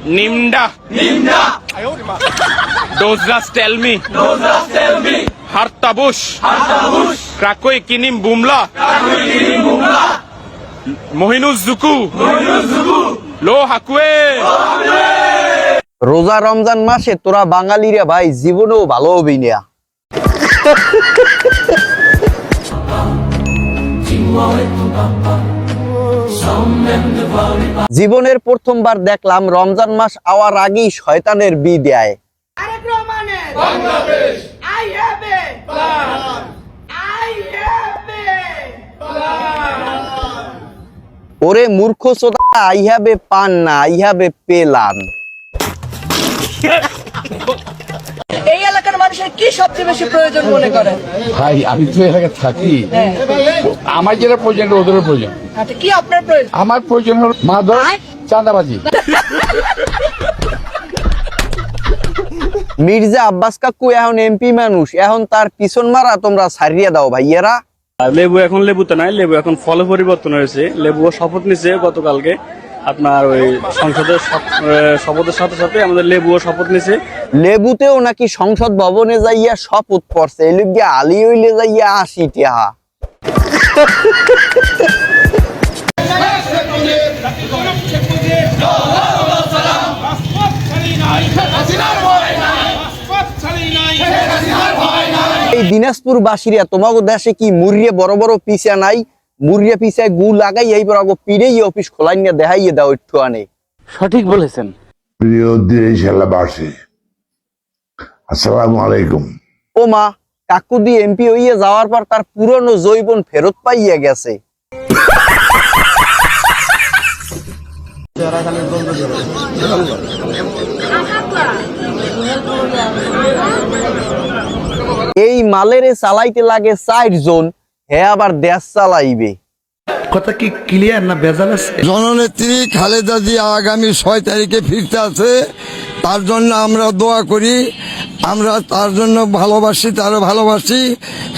Nimda. Those just tell me. Hartabush. Krakoi kinim bumla. Mohinuz Zuku. Lo Hakwe. রোজা রমজান মাসে তোরা বাঙালিরা ভাই জীবনেও ভালো হবি না। জীবনের প্রথমবার দেখলাম রমজান মাস আওয়ার আগেই শয়তানের বিদায়। ওরে মূর্খ সোদা, আই হ্যাভ এ পান না, আই হ্যাভ এ পেলান। এই এলাকার মানুষের কি সবচেয়ে বেশি প্রয়োজন মনে করেন? ভাই আমি তো এলাকায় থাকি, আমার যেটা প্রয়োজন ওদের প্রয়োজন। আচ্ছা, কি আপনার প্রয়োজন? আমার প্রয়োজন হল মাদক, চাঁদাবাজি। মির্জা আব্বাস কাকু এখন এমপি মানুষ, এখন তার পিছন মারা তোমরা ছাড়িয়ে দাও ভাইয়েরা। লেবু এখন লেবুতে নাই, লেবু এখন ফলে পরিবর্তন হয়েছে। লেবুও শপথ নিছে গতকালকে, আপনার ওই সংসদের শপথের সাথে সাথে আমাদের লেবুও শপথ নিছে। লেবুতেও নাকি সংসদ ভবনে যাইয়া শপথ পড়ছে, এই লোক আলি হইলে যাইয়া 80 টাকা। এই দিনাজপুর বাসীরা তোমাকে দেশে কি মুরিয়ে বড় বড় পিসা নাই? মুরিয়া পিসায় গু লাগাই এইবার আগে পিড়েই অফিস খোলাই নিয়ে দেখাইয়ে দাও একটু আনে। সঠিক বলেছেন। প্রিয় দেশবাসী, আসসালামু আলাইকুম। ও মা, কাকু দি এমপি হইয়া যাওয়ার পর তার পুরনো জৈবন ফেরত পাইয়া গেছে। এই মালেরে চালাইতে লাগে 4 জন, হে আবার দেশ চালাইবে। কথা কি ক্লিয়ার না ভেজাল আছে? জননেত্রী খালেদা জিয়া আগামী 6 তারিখে ফিরতে আছে, তার জন্য আমরা দোয়া করি। আমরা তার জন্য ভালোবাসি, তারও ভালোবাসি।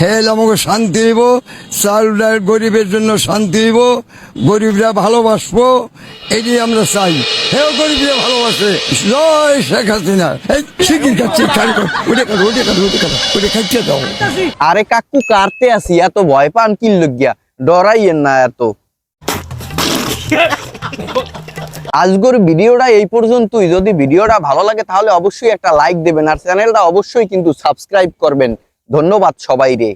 হেল আমাকে শান্তি দিব, চাল ডাল গরিবের জন্য শান্তি দিব, গরিবরা ভালোবাসবো, এটি আমরা চাই। হেও গরিবরা ভালোবাসে। জয় শেখ হাসিনা। এই শিগগির খাচ্ছি, ওটা খাইতে দাও। আরে কাকু কাটতে আসি, এত ভয় পান কি লজ্ঞা, ডরাইয়েন না এত। আজকের ভিডিওটা এই পর্যন্তই। যদি ভিডিওটা ভালো লাগে তাহলে অবশ্যই একটা লাইক দেবেন, আর চ্যানেলটা অবশ্যই কিন্তু সাবস্ক্রাইব করবেন। ধন্যবাদ সবাইরে।